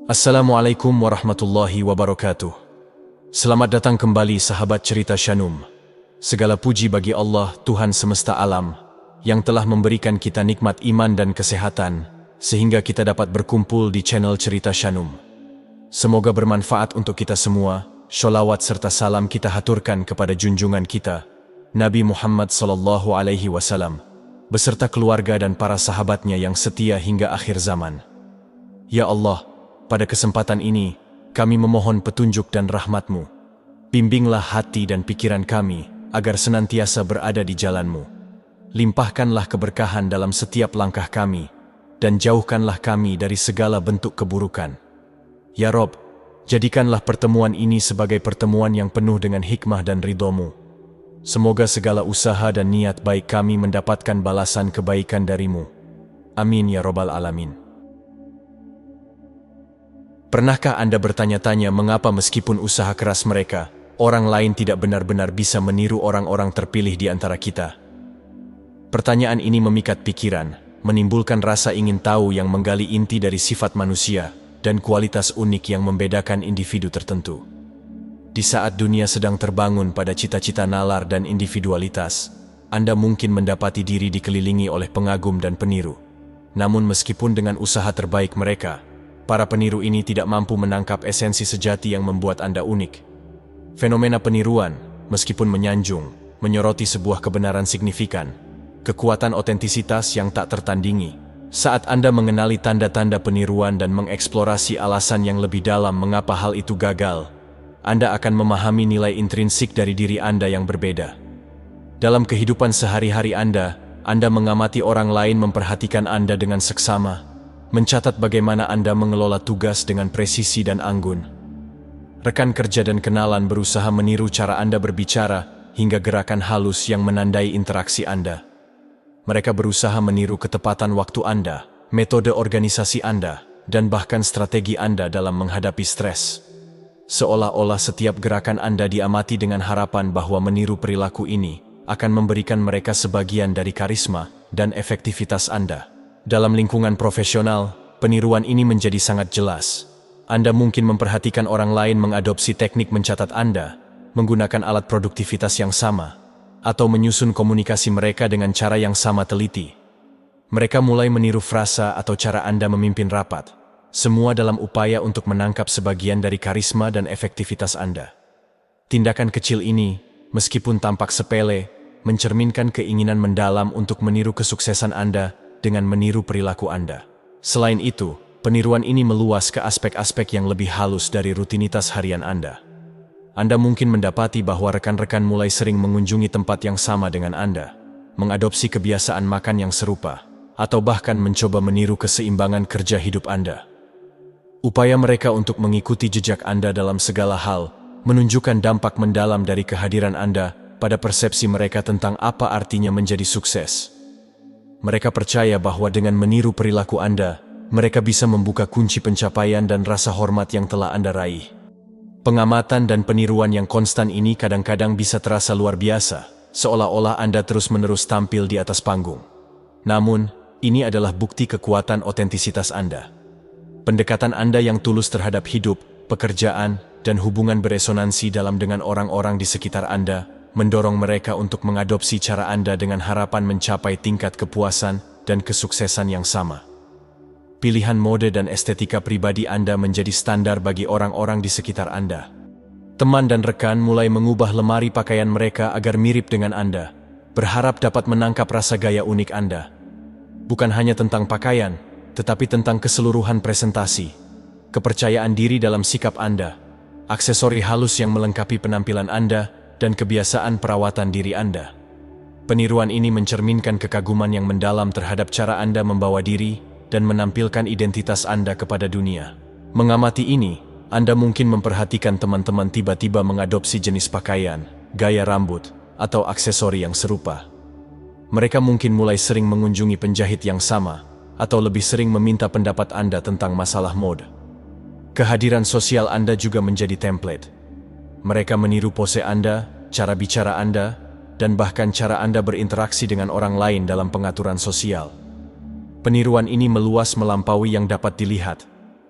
Assalamualaikum warahmatullahi wabarakatuh. Selamat datang kembali sahabat cerita Shanum. Segala puji bagi Allah, Tuhan semesta alam, yang telah memberikan kita nikmat iman dan kesehatan, sehingga kita dapat berkumpul di channel cerita Shanum. Semoga bermanfaat untuk kita semua. Sholawat serta salam kita haturkan kepada junjungan kita, Nabi Muhammad SAW, beserta keluarga dan para sahabatnya yang setia hingga akhir zaman. Ya Allah, pada kesempatan ini, kami memohon petunjuk dan rahmat-Mu. Bimbinglah hati dan pikiran kami, agar senantiasa berada di jalan-Mu. Limpahkanlah keberkahan dalam setiap langkah kami, dan jauhkanlah kami dari segala bentuk keburukan. Ya Rob, jadikanlah pertemuan ini sebagai pertemuan yang penuh dengan hikmah dan ridho-Mu. Semoga segala usaha dan niat baik kami mendapatkan balasan kebaikan dari-Mu. Amin ya Rabbal Alamin. Pernahkah Anda bertanya-tanya mengapa meskipun usaha keras mereka, orang lain tidak benar-benar bisa meniru orang-orang terpilih di antara kita? Pertanyaan ini memikat pikiran, menimbulkan rasa ingin tahu yang menggali inti dari sifat manusia dan kualitas unik yang membedakan individu tertentu. Di saat dunia sedang terbangun pada cita-cita nalar dan individualitas, Anda mungkin mendapati diri dikelilingi oleh pengagum dan peniru. Namun meskipun dengan usaha terbaik mereka, para peniru ini tidak mampu menangkap esensi sejati yang membuat Anda unik. Fenomena peniruan, meskipun menyanjung, menyoroti sebuah kebenaran signifikan, kekuatan otentisitas yang tak tertandingi. Saat Anda mengenali tanda-tanda peniruan dan mengeksplorasi alasan yang lebih dalam mengapa hal itu gagal, Anda akan memahami nilai intrinsik dari diri Anda yang berbeda. Dalam kehidupan sehari-hari Anda mengamati orang lain memperhatikan Anda dengan seksama, mencatat bagaimana Anda mengelola tugas dengan presisi dan anggun. Rekan kerja dan kenalan berusaha meniru cara Anda berbicara hingga gerakan halus yang menandai interaksi Anda. Mereka berusaha meniru ketepatan waktu Anda, metode organisasi Anda, dan bahkan strategi Anda dalam menghadapi stres. Seolah-olah setiap gerakan Anda diamati dengan harapan bahwa meniru perilaku ini akan memberikan mereka sebagian dari karisma dan efektivitas Anda. Dalam lingkungan profesional, peniruan ini menjadi sangat jelas. Anda mungkin memperhatikan orang lain mengadopsi teknik mencatat Anda, menggunakan alat produktivitas yang sama, atau menyusun komunikasi mereka dengan cara yang sama teliti. Mereka mulai meniru frasa atau cara Anda memimpin rapat, semua dalam upaya untuk menangkap sebagian dari karisma dan efektivitas Anda. Tindakan kecil ini, meskipun tampak sepele, mencerminkan keinginan mendalam untuk meniru kesuksesan Anda dengan meniru perilaku Anda. Selain itu, peniruan ini meluas ke aspek-aspek yang lebih halus dari rutinitas harian Anda. Anda mungkin mendapati bahwa rekan-rekan mulai sering mengunjungi tempat yang sama dengan Anda, mengadopsi kebiasaan makan yang serupa, atau bahkan mencoba meniru keseimbangan kerja hidup Anda. Upaya mereka untuk mengikuti jejak Anda dalam segala hal menunjukkan dampak mendalam dari kehadiran Anda pada persepsi mereka tentang apa artinya menjadi sukses. Mereka percaya bahwa dengan meniru perilaku Anda, mereka bisa membuka kunci pencapaian dan rasa hormat yang telah Anda raih. Pengamatan dan peniruan yang konstan ini kadang-kadang bisa terasa luar biasa, seolah-olah Anda terus-menerus tampil di atas panggung. Namun, ini adalah bukti kekuatan otentisitas Anda. Pendekatan Anda yang tulus terhadap hidup, pekerjaan, dan hubungan beresonansi dalam dengan orang-orang di sekitar Anda, mendorong mereka untuk mengadopsi cara Anda dengan harapan mencapai tingkat kepuasan dan kesuksesan yang sama. Pilihan mode dan estetika pribadi Anda menjadi standar bagi orang-orang di sekitar Anda. Teman dan rekan mulai mengubah lemari pakaian mereka agar mirip dengan Anda, berharap dapat menangkap rasa gaya unik Anda. Bukan hanya tentang pakaian, tetapi tentang keseluruhan presentasi, kepercayaan diri dalam sikap Anda, aksesori halus yang melengkapi penampilan Anda, dan kebiasaan perawatan diri Anda. Peniruan ini mencerminkan kekaguman yang mendalam terhadap cara Anda membawa diri dan menampilkan identitas Anda kepada dunia. Mengamati ini, Anda mungkin memperhatikan teman-teman tiba-tiba mengadopsi jenis pakaian, gaya rambut, atau aksesori yang serupa. Mereka mungkin mulai sering mengunjungi penjahit yang sama, atau lebih sering meminta pendapat Anda tentang masalah mode. Kehadiran sosial Anda juga menjadi template. Mereka meniru pose Anda, cara bicara Anda, dan bahkan cara Anda berinteraksi dengan orang lain dalam pengaturan sosial. Peniruan ini meluas melampaui yang dapat dilihat.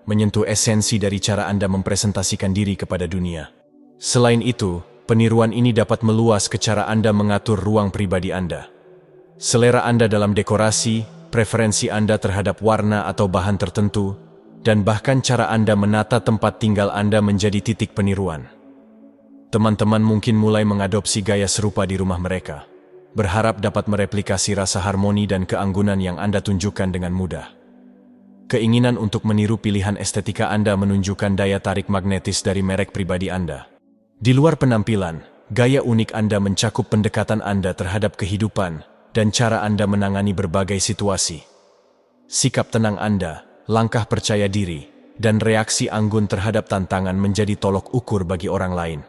menyentuh esensi dari cara Anda mempresentasikan diri kepada dunia. Selain itu, peniruan ini dapat meluas ke cara Anda mengatur ruang pribadi Anda. Selera Anda dalam dekorasi, preferensi Anda terhadap warna atau bahan tertentu, dan bahkan cara Anda menata tempat tinggal Anda menjadi titik peniruan. Teman-teman mungkin mulai mengadopsi gaya serupa di rumah mereka, berharap dapat mereplikasi rasa harmoni dan keanggunan yang Anda tunjukkan dengan mudah. Keinginan untuk meniru pilihan estetika Anda menunjukkan daya tarik magnetis dari merek pribadi Anda. Di luar penampilan, gaya unik Anda mencakup pendekatan Anda terhadap kehidupan dan cara Anda menangani berbagai situasi. Sikap tenang Anda, langkah percaya diri, dan reaksi anggun terhadap tantangan menjadi tolok ukur bagi orang lain.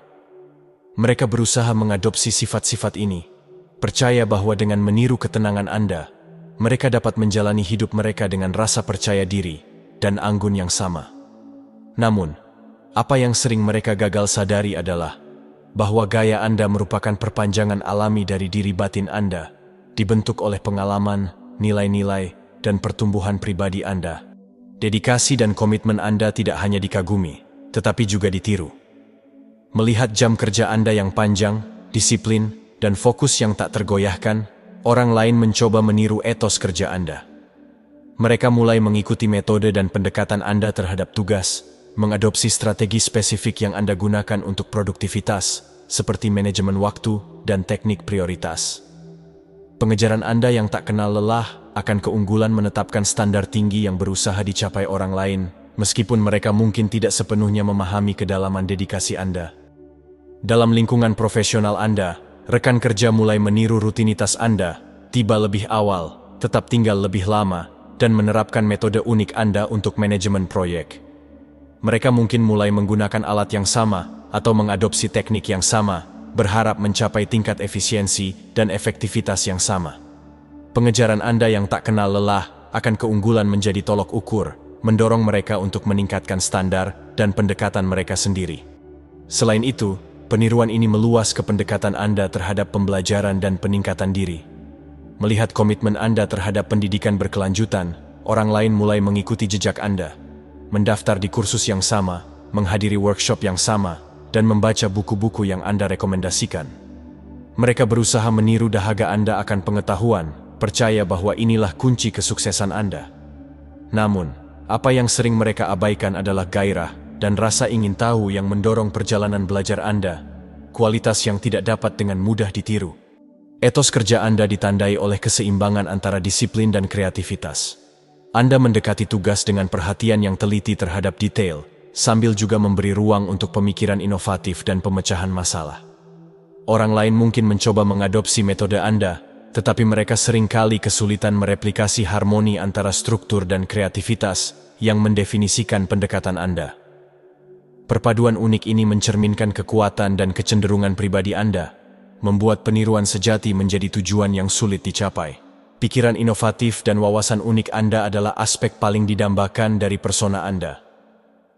Mereka berusaha mengadopsi sifat-sifat ini, percaya bahwa dengan meniru ketenangan Anda, mereka dapat menjalani hidup mereka dengan rasa percaya diri dan anggun yang sama. Namun, apa yang sering mereka gagal sadari adalah bahwa gaya Anda merupakan perpanjangan alami dari diri batin Anda, dibentuk oleh pengalaman, nilai-nilai, dan pertumbuhan pribadi Anda. Dedikasi dan komitmen Anda tidak hanya dikagumi, tetapi juga ditiru. Melihat jam kerja Anda yang panjang, disiplin, dan fokus yang tak tergoyahkan, orang lain mencoba meniru etos kerja Anda. Mereka mulai mengikuti metode dan pendekatan Anda terhadap tugas, mengadopsi strategi spesifik yang Anda gunakan untuk produktivitas, seperti manajemen waktu dan teknik prioritas. Pengejaran Anda yang tak kenal lelah akan keunggulan menetapkan standar tinggi yang berusaha dicapai orang lain, meskipun mereka mungkin tidak sepenuhnya memahami kedalaman dedikasi Anda. Dalam lingkungan profesional Anda, rekan kerja mulai meniru rutinitas Anda, tiba lebih awal, tetap tinggal lebih lama, dan menerapkan metode unik Anda untuk manajemen proyek. Mereka mungkin mulai menggunakan alat yang sama atau mengadopsi teknik yang sama, berharap mencapai tingkat efisiensi dan efektivitas yang sama. Pengejaran Anda yang tak kenal lelah akan keunggulan menjadi tolok ukur, mendorong mereka untuk meningkatkan standar dan pendekatan mereka sendiri. Selain itu, peniruan ini meluas ke pendekatan Anda terhadap pembelajaran dan peningkatan diri. Melihat komitmen Anda terhadap pendidikan berkelanjutan, orang lain mulai mengikuti jejak Anda, mendaftar di kursus yang sama, menghadiri workshop yang sama, dan membaca buku-buku yang Anda rekomendasikan. Mereka berusaha meniru dahaga Anda akan pengetahuan, percaya bahwa inilah kunci kesuksesan Anda. Namun, apa yang sering mereka abaikan adalah gairah dan rasa ingin tahu yang mendorong perjalanan belajar Anda, kualitas yang tidak dapat dengan mudah ditiru. Etos kerja Anda ditandai oleh keseimbangan antara disiplin dan kreativitas. Anda mendekati tugas dengan perhatian yang teliti terhadap detail, sambil juga memberi ruang untuk pemikiran inovatif dan pemecahan masalah. Orang lain mungkin mencoba mengadopsi metode Anda, tetapi mereka seringkali kesulitan mereplikasi harmoni antara struktur dan kreativitas yang mendefinisikan pendekatan Anda. Perpaduan unik ini mencerminkan kekuatan dan kecenderungan pribadi Anda, membuat peniruan sejati menjadi tujuan yang sulit dicapai. Pikiran inovatif dan wawasan unik Anda adalah aspek paling didambakan dari persona Anda.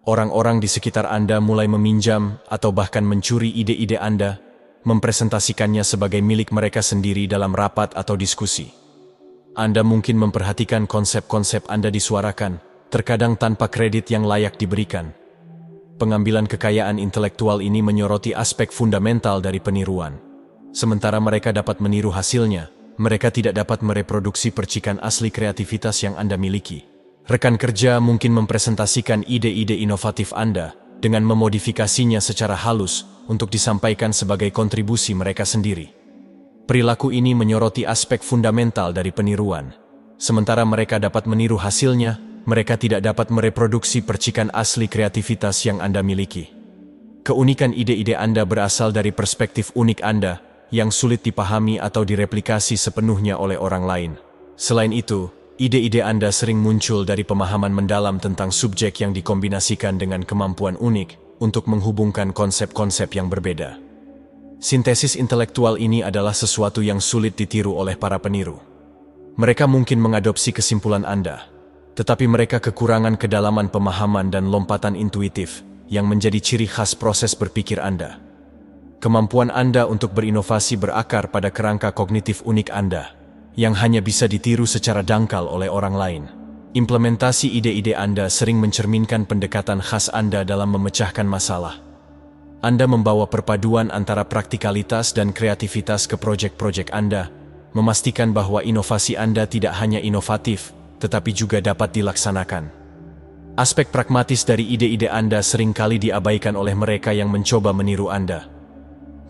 Orang-orang di sekitar Anda mulai meminjam atau bahkan mencuri ide-ide Anda, mempresentasikannya sebagai milik mereka sendiri dalam rapat atau diskusi. Anda mungkin memperhatikan konsep-konsep Anda disuarakan, terkadang tanpa kredit yang layak diberikan. Pengambilan kekayaan intelektual ini menyoroti aspek fundamental dari peniruan. Sementara mereka dapat meniru hasilnya, mereka tidak dapat mereproduksi percikan asli kreativitas yang Anda miliki. Rekan kerja mungkin mempresentasikan ide-ide inovatif Anda dengan memodifikasinya secara halus untuk disampaikan sebagai kontribusi mereka sendiri. Perilaku ini menyoroti aspek fundamental dari peniruan. Sementara mereka dapat meniru hasilnya, mereka tidak dapat mereproduksi percikan asli kreativitas yang Anda miliki. Keunikan ide-ide Anda berasal dari perspektif unik Anda yang sulit dipahami atau direplikasi sepenuhnya oleh orang lain. Selain itu, ide-ide Anda sering muncul dari pemahaman mendalam tentang subjek yang dikombinasikan dengan kemampuan unik untuk menghubungkan konsep-konsep yang berbeda. Sintesis intelektual ini adalah sesuatu yang sulit ditiru oleh para peniru. Mereka mungkin mengadopsi kesimpulan Anda, tetapi mereka kekurangan kedalaman pemahaman dan lompatan intuitif yang menjadi ciri khas proses berpikir Anda. Kemampuan Anda untuk berinovasi berakar pada kerangka kognitif unik Anda, yang hanya bisa ditiru secara dangkal oleh orang lain. Implementasi ide-ide Anda sering mencerminkan pendekatan khas Anda dalam memecahkan masalah. Anda membawa perpaduan antara praktikalitas dan kreativitas ke proyek-proyek Anda, memastikan bahwa inovasi Anda tidak hanya inovatif, tetapi juga dapat dilaksanakan. Aspek pragmatis dari ide-ide Anda seringkali diabaikan oleh mereka yang mencoba meniru Anda.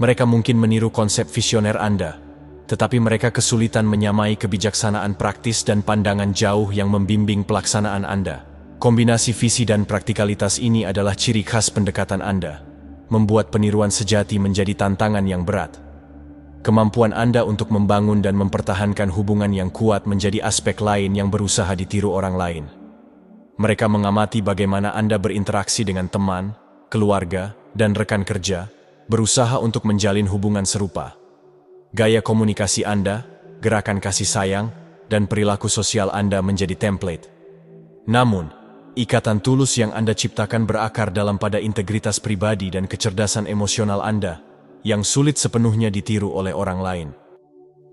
Mereka mungkin meniru konsep visioner Anda, tetapi mereka kesulitan menyamai kebijaksanaan praktis dan pandangan jauh yang membimbing pelaksanaan Anda. Kombinasi visi dan praktikalitas ini adalah ciri khas pendekatan Anda, membuat peniruan sejati menjadi tantangan yang berat. Kemampuan Anda untuk membangun dan mempertahankan hubungan yang kuat menjadi aspek lain yang berusaha ditiru orang lain. Mereka mengamati bagaimana Anda berinteraksi dengan teman, keluarga, dan rekan kerja, berusaha untuk menjalin hubungan serupa. Gaya komunikasi Anda, gerakan kasih sayang, dan perilaku sosial Anda menjadi template. Namun, ikatan tulus yang Anda ciptakan berakar dalam pada integritas pribadi dan kecerdasan emosional Anda, yang sulit sepenuhnya ditiru oleh orang lain.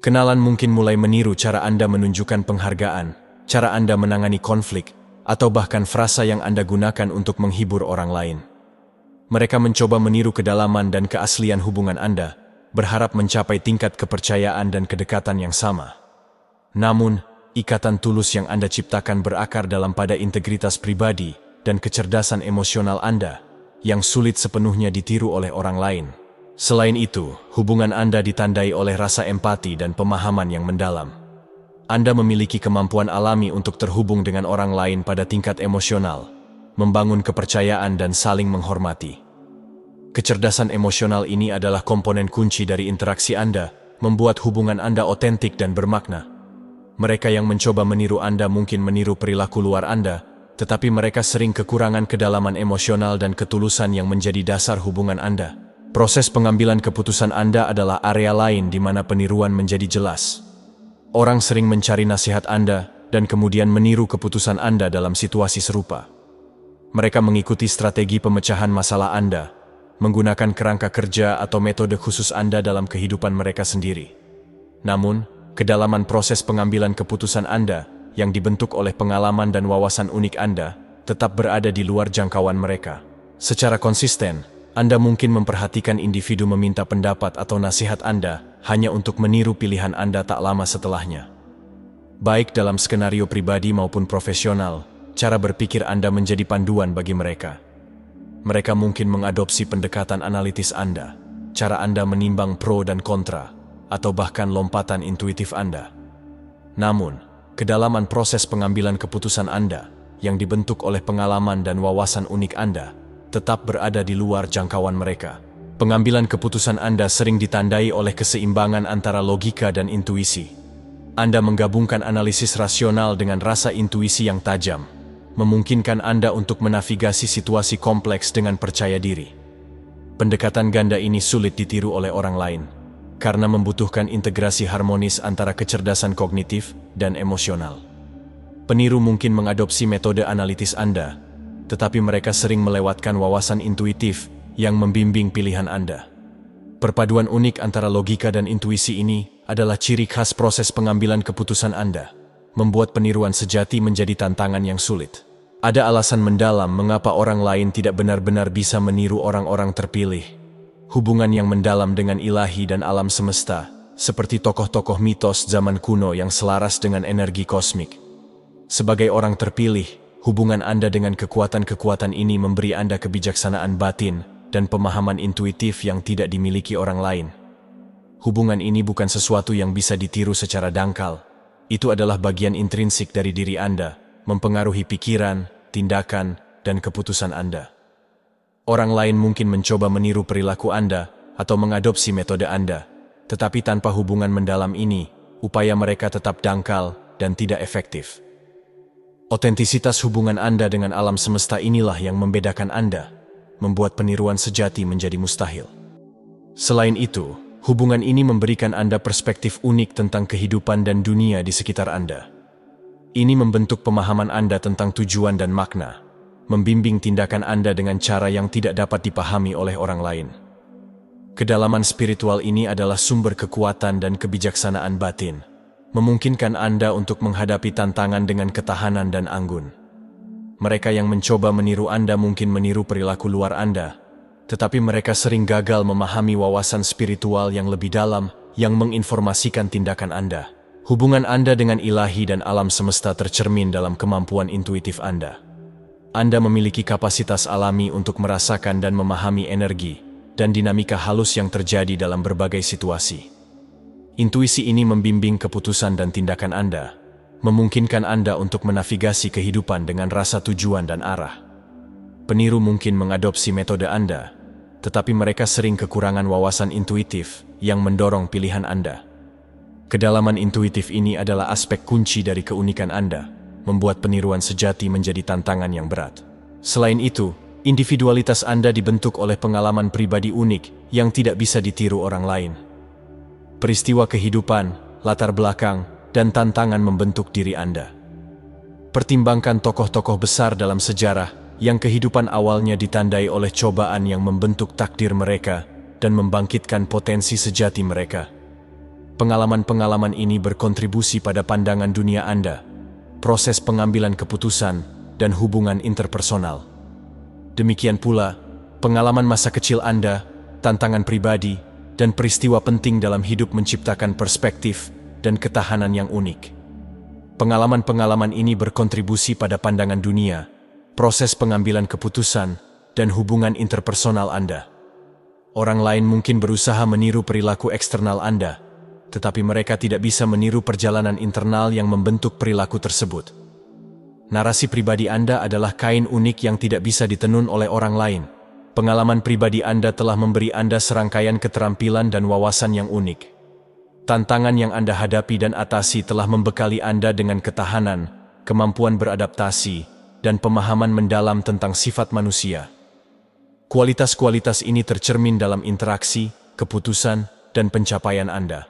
Kenalan mungkin mulai meniru cara Anda menunjukkan penghargaan, cara Anda menangani konflik, atau bahkan frasa yang Anda gunakan untuk menghibur orang lain. Mereka mencoba meniru kedalaman dan keaslian hubungan Anda, berharap mencapai tingkat kepercayaan dan kedekatan yang sama. Namun, ikatan tulus yang Anda ciptakan berakar dalam pada integritas pribadi dan kecerdasan emosional Anda, yang sulit sepenuhnya ditiru oleh orang lain. Selain itu, hubungan Anda ditandai oleh rasa empati dan pemahaman yang mendalam. Anda memiliki kemampuan alami untuk terhubung dengan orang lain pada tingkat emosional, membangun kepercayaan dan saling menghormati. Kecerdasan emosional ini adalah komponen kunci dari interaksi Anda, membuat hubungan Anda otentik dan bermakna. Mereka yang mencoba meniru Anda mungkin meniru perilaku luar Anda, tetapi mereka sering kekurangan kedalaman emosional dan ketulusan yang menjadi dasar hubungan Anda. Proses pengambilan keputusan Anda adalah area lain di mana peniruan menjadi jelas. Orang sering mencari nasihat Anda dan kemudian meniru keputusan Anda dalam situasi serupa. Mereka mengikuti strategi pemecahan masalah Anda, menggunakan kerangka kerja atau metode khusus Anda dalam kehidupan mereka sendiri. Namun, kedalaman proses pengambilan keputusan Anda yang dibentuk oleh pengalaman dan wawasan unik Anda tetap berada di luar jangkauan mereka. Secara konsisten, Anda mungkin memperhatikan individu meminta pendapat atau nasihat Anda hanya untuk meniru pilihan Anda tak lama setelahnya. Baik dalam skenario pribadi maupun profesional, cara berpikir Anda menjadi panduan bagi mereka. Mereka mungkin mengadopsi pendekatan analitis Anda, cara Anda menimbang pro dan kontra, atau bahkan lompatan intuitif Anda. Namun, kedalaman proses pengambilan keputusan Anda, yang dibentuk oleh pengalaman dan wawasan unik Anda, tetap berada di luar jangkauan mereka. Pengambilan keputusan Anda sering ditandai oleh keseimbangan antara logika dan intuisi. Anda menggabungkan analisis rasional dengan rasa intuisi yang tajam, memungkinkan Anda untuk menavigasi situasi kompleks dengan percaya diri. Pendekatan ganda ini sulit ditiru oleh orang lain, karena membutuhkan integrasi harmonis antara kecerdasan kognitif dan emosional. Peniru mungkin mengadopsi metode analitis Anda, tetapi mereka sering melewatkan wawasan intuitif yang membimbing pilihan Anda. Perpaduan unik antara logika dan intuisi ini adalah ciri khas proses pengambilan keputusan Anda, membuat peniruan sejati menjadi tantangan yang sulit. Ada alasan mendalam mengapa orang lain tidak benar-benar bisa meniru orang-orang terpilih. Hubungan yang mendalam dengan ilahi dan alam semesta, seperti tokoh-tokoh mitos zaman kuno yang selaras dengan energi kosmik. Sebagai orang terpilih, hubungan Anda dengan kekuatan-kekuatan ini memberi Anda kebijaksanaan batin dan pemahaman intuitif yang tidak dimiliki orang lain. Hubungan ini bukan sesuatu yang bisa ditiru secara dangkal. Itu adalah bagian intrinsik dari diri Anda, mempengaruhi pikiran, tindakan, dan keputusan Anda. Orang lain mungkin mencoba meniru perilaku Anda atau mengadopsi metode Anda, tetapi tanpa hubungan mendalam ini, upaya mereka tetap dangkal dan tidak efektif. Otentisitas hubungan Anda dengan alam semesta inilah yang membedakan Anda, membuat peniruan sejati menjadi mustahil. Selain itu, hubungan ini memberikan Anda perspektif unik tentang kehidupan dan dunia di sekitar Anda. Ini membentuk pemahaman Anda tentang tujuan dan makna, membimbing tindakan Anda dengan cara yang tidak dapat dipahami oleh orang lain. Kedalaman spiritual ini adalah sumber kekuatan dan kebijaksanaan batin, memungkinkan Anda untuk menghadapi tantangan dengan ketahanan dan anggun. Mereka yang mencoba meniru Anda mungkin meniru perilaku luar Anda, tetapi mereka sering gagal memahami wawasan spiritual yang lebih dalam yang menginformasikan tindakan Anda. Hubungan Anda dengan ilahi dan alam semesta tercermin dalam kemampuan intuitif Anda. Anda memiliki kapasitas alami untuk merasakan dan memahami energi dan dinamika halus yang terjadi dalam berbagai situasi. Intuisi ini membimbing keputusan dan tindakan Anda, memungkinkan Anda untuk menavigasi kehidupan dengan rasa tujuan dan arah. Peniru mungkin mengadopsi metode Anda, tetapi mereka sering kekurangan wawasan intuitif yang mendorong pilihan Anda. Kedalaman intuitif ini adalah aspek kunci dari keunikan Anda, membuat peniruan sejati menjadi tantangan yang berat. Selain itu, individualitas Anda dibentuk oleh pengalaman pribadi unik yang tidak bisa ditiru orang lain. Peristiwa kehidupan, latar belakang, dan tantangan membentuk diri Anda. Pertimbangkan tokoh-tokoh besar dalam sejarah yang kehidupan awalnya ditandai oleh cobaan yang membentuk takdir mereka dan membangkitkan potensi sejati mereka. Pengalaman-pengalaman ini berkontribusi pada pandangan dunia Anda, proses pengambilan keputusan, dan hubungan interpersonal. Demikian pula, pengalaman masa kecil Anda, tantangan pribadi, dan peristiwa penting dalam hidup menciptakan perspektif dan ketahanan yang unik. Pengalaman-pengalaman ini berkontribusi pada pandangan dunia, proses pengambilan keputusan, dan hubungan interpersonal Anda. Orang lain mungkin berusaha meniru perilaku eksternal Anda, tetapi mereka tidak bisa meniru perjalanan internal yang membentuk perilaku tersebut. Narasi pribadi Anda adalah kain unik yang tidak bisa ditenun oleh orang lain. Pengalaman pribadi Anda telah memberi Anda serangkaian keterampilan dan wawasan yang unik. Tantangan yang Anda hadapi dan atasi telah membekali Anda dengan ketahanan, kemampuan beradaptasi, dan pemahaman mendalam tentang sifat manusia. Kualitas-kualitas ini tercermin dalam interaksi, keputusan, dan pencapaian Anda.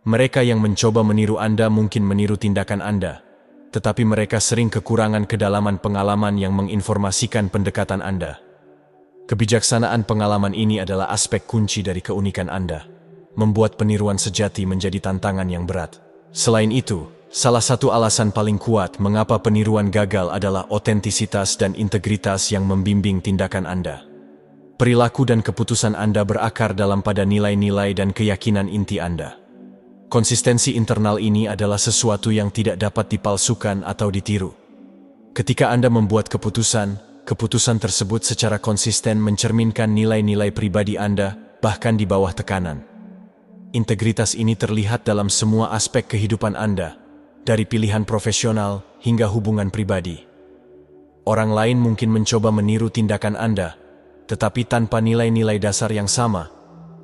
Mereka yang mencoba meniru Anda mungkin meniru tindakan Anda, tetapi mereka sering kekurangan kedalaman pengalaman yang menginformasikan pendekatan Anda. Kebijaksanaan pengalaman ini adalah aspek kunci dari keunikan Anda, membuat peniruan sejati menjadi tantangan yang berat. Selain itu, salah satu alasan paling kuat mengapa peniruan gagal adalah otentisitas dan integritas yang membimbing tindakan Anda. Perilaku dan keputusan Anda berakar dalam pada nilai-nilai dan keyakinan inti Anda. Konsistensi internal ini adalah sesuatu yang tidak dapat dipalsukan atau ditiru. Ketika Anda membuat keputusan tersebut secara konsisten mencerminkan nilai-nilai pribadi Anda, bahkan di bawah tekanan. Integritas ini terlihat dalam semua aspek kehidupan Anda, dari pilihan profesional hingga hubungan pribadi. Orang lain mungkin mencoba meniru tindakan Anda, tetapi tanpa nilai-nilai dasar yang sama,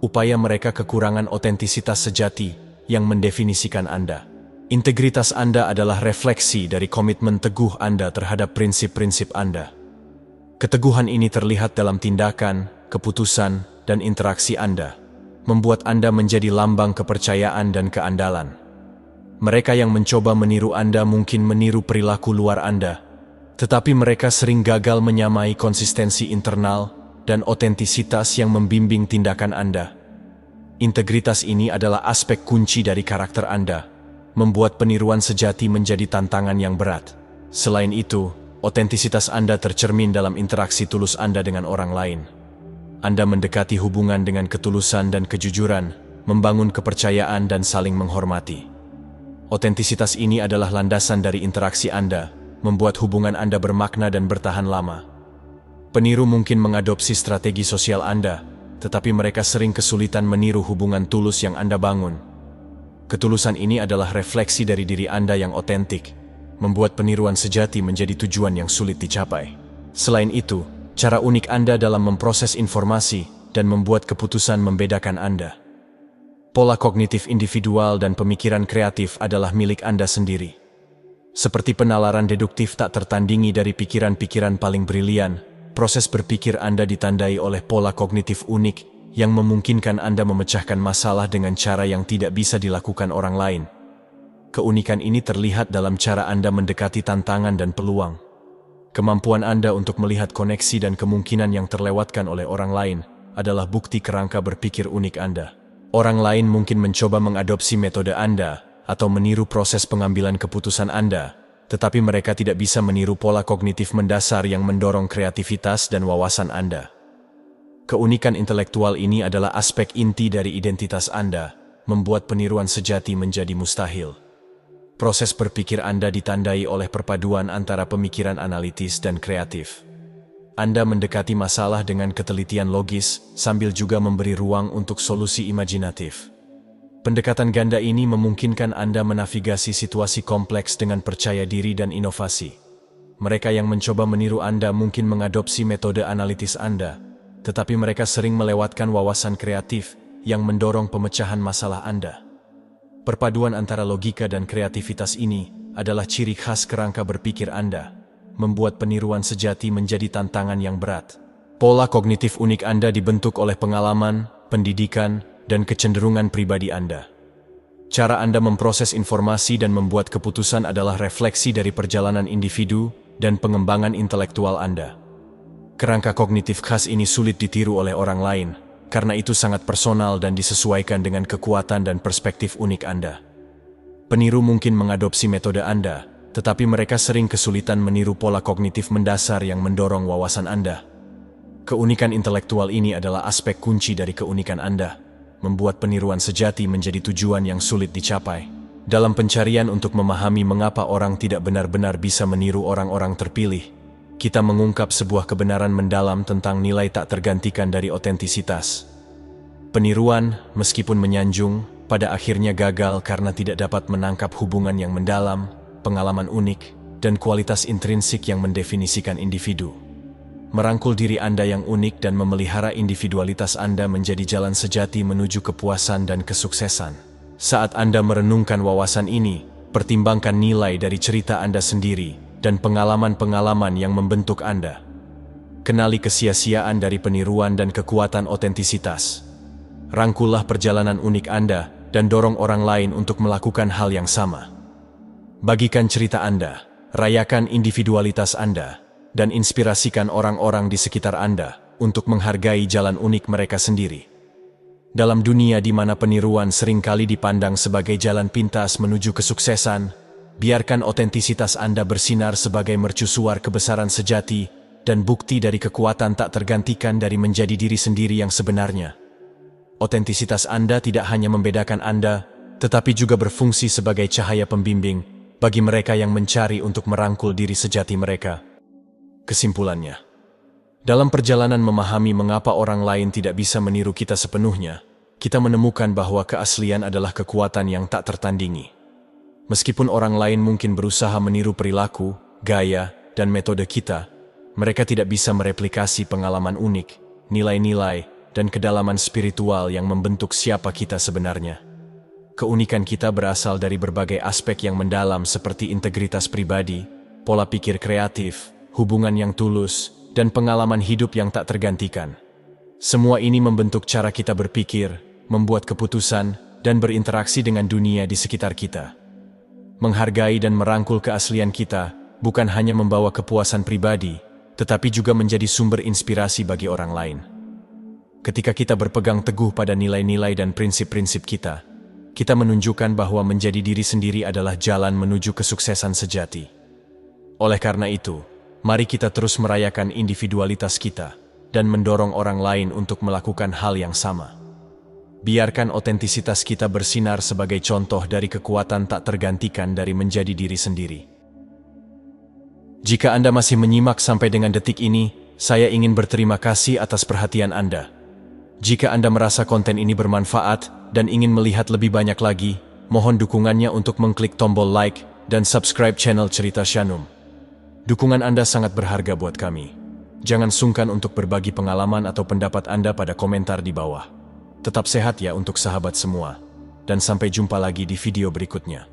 upaya mereka kekurangan otentisitas sejati yang mendefinisikan Anda. Integritas Anda adalah refleksi dari komitmen teguh Anda terhadap prinsip-prinsip Anda. Keteguhan ini terlihat dalam tindakan, keputusan, dan interaksi Anda, membuat Anda menjadi lambang kepercayaan dan keandalan. Mereka yang mencoba meniru Anda mungkin meniru perilaku luar Anda, tetapi mereka sering gagal menyamai konsistensi internal dan otentisitas yang membimbing tindakan Anda. Integritas ini adalah aspek kunci dari karakter Anda, membuat peniruan sejati menjadi tantangan yang berat. Selain itu, otentisitas Anda tercermin dalam interaksi tulus Anda dengan orang lain. Anda mendekati hubungan dengan ketulusan dan kejujuran, membangun kepercayaan dan saling menghormati. Otentisitas ini adalah landasan dari interaksi Anda, membuat hubungan Anda bermakna dan bertahan lama. Peniru mungkin mengadopsi strategi sosial Anda, tetapi mereka sering kesulitan meniru hubungan tulus yang Anda bangun. Ketulusan ini adalah refleksi dari diri Anda yang otentik, membuat peniruan sejati menjadi tujuan yang sulit dicapai. Selain itu, cara unik Anda dalam memproses informasi dan membuat keputusan membedakan Anda. Pola kognitif individual dan pemikiran kreatif adalah milik Anda sendiri. Seperti penalaran deduktif tak tertandingi dari pikiran-pikiran paling brilian, proses berpikir Anda ditandai oleh pola kognitif unik yang memungkinkan Anda memecahkan masalah dengan cara yang tidak bisa dilakukan orang lain. Keunikan ini terlihat dalam cara Anda mendekati tantangan dan peluang. Kemampuan Anda untuk melihat koneksi dan kemungkinan yang terlewatkan oleh orang lain adalah bukti kerangka berpikir unik Anda. Orang lain mungkin mencoba mengadopsi metode Anda, atau meniru proses pengambilan keputusan Anda, tetapi mereka tidak bisa meniru pola kognitif mendasar yang mendorong kreativitas dan wawasan Anda. Keunikan intelektual ini adalah aspek inti dari identitas Anda, membuat peniruan sejati menjadi mustahil. Proses berpikir Anda ditandai oleh perpaduan antara pemikiran analitis dan kreatif. Anda mendekati masalah dengan ketelitian logis, sambil juga memberi ruang untuk solusi imajinatif. Pendekatan ganda ini memungkinkan Anda menavigasi situasi kompleks dengan percaya diri dan inovasi. Mereka yang mencoba meniru Anda mungkin mengadopsi metode analitis Anda, tetapi mereka sering melewatkan wawasan kreatif yang mendorong pemecahan masalah Anda. Perpaduan antara logika dan kreativitas ini adalah ciri khas kerangka berpikir Anda, membuat peniruan sejati menjadi tantangan yang berat. Pola kognitif unik Anda dibentuk oleh pengalaman, pendidikan, dan kecenderungan pribadi Anda. Cara Anda memproses informasi dan membuat keputusan adalah refleksi dari perjalanan individu dan pengembangan intelektual Anda. Kerangka kognitif khas ini sulit ditiru oleh orang lain, karena itu sangat personal dan disesuaikan dengan kekuatan dan perspektif unik Anda. Peniru mungkin mengadopsi metode Anda, tetapi mereka sering kesulitan meniru pola kognitif mendasar yang mendorong wawasan Anda. Keunikan intelektual ini adalah aspek kunci dari keunikan Anda, membuat peniruan sejati menjadi tujuan yang sulit dicapai. Dalam pencarian untuk memahami mengapa orang tidak benar-benar bisa meniru orang-orang terpilih, kita mengungkap sebuah kebenaran mendalam tentang nilai tak tergantikan dari otentisitas. Peniruan, meskipun menyanjung, pada akhirnya gagal karena tidak dapat menangkap hubungan yang mendalam, pengalaman unik, dan kualitas intrinsik yang mendefinisikan individu. Merangkul diri Anda yang unik dan memelihara individualitas Anda menjadi jalan sejati menuju kepuasan dan kesuksesan. Saat Anda merenungkan wawasan ini, pertimbangkan nilai dari cerita Anda sendiri dan pengalaman-pengalaman yang membentuk Anda. Kenali kesia-siaan dari peniruan dan kekuatan otentisitas. Rangkullah perjalanan unik Anda dan dorong orang lain untuk melakukan hal yang sama. Bagikan cerita Anda, rayakan individualitas Anda, dan inspirasikan orang-orang di sekitar Anda untuk menghargai jalan unik mereka sendiri. Dalam dunia di mana peniruan seringkali dipandang sebagai jalan pintas menuju kesuksesan, biarkan otentisitas Anda bersinar sebagai mercusuar kebesaran sejati dan bukti dari kekuatan tak tergantikan dari menjadi diri sendiri yang sebenarnya. Otentisitas Anda tidak hanya membedakan Anda, tetapi juga berfungsi sebagai cahaya pembimbing bagi mereka yang mencari untuk merangkul diri sejati mereka. Kesimpulannya, dalam perjalanan memahami mengapa orang lain tidak bisa meniru kita sepenuhnya, kita menemukan bahwa keaslian adalah kekuatan yang tak tertandingi. Meskipun orang lain mungkin berusaha meniru perilaku, gaya, dan metode kita, mereka tidak bisa mereplikasi pengalaman unik, nilai-nilai, dan kedalaman spiritual yang membentuk siapa kita sebenarnya. Keunikan kita berasal dari berbagai aspek yang mendalam seperti integritas pribadi, pola pikir kreatif, hubungan yang tulus, dan pengalaman hidup yang tak tergantikan. Semua ini membentuk cara kita berpikir, membuat keputusan, dan berinteraksi dengan dunia di sekitar kita. Menghargai dan merangkul keaslian kita bukan hanya membawa kepuasan pribadi, tetapi juga menjadi sumber inspirasi bagi orang lain. Ketika kita berpegang teguh pada nilai-nilai dan prinsip-prinsip kita, kita menunjukkan bahwa menjadi diri sendiri adalah jalan menuju kesuksesan sejati. Oleh karena itu, mari kita terus merayakan individualitas kita dan mendorong orang lain untuk melakukan hal yang sama. Biarkan otentisitas kita bersinar sebagai contoh dari kekuatan tak tergantikan dari menjadi diri sendiri. Jika Anda masih menyimak sampai dengan detik ini, saya ingin berterima kasih atas perhatian Anda. Jika Anda merasa konten ini bermanfaat dan ingin melihat lebih banyak lagi, mohon dukungannya untuk mengklik tombol like dan subscribe channel Cerita Shanum. Dukungan Anda sangat berharga buat kami. Jangan sungkan untuk berbagi pengalaman atau pendapat Anda pada komentar di bawah. Tetap sehat ya untuk sahabat semua. Dan sampai jumpa lagi di video berikutnya.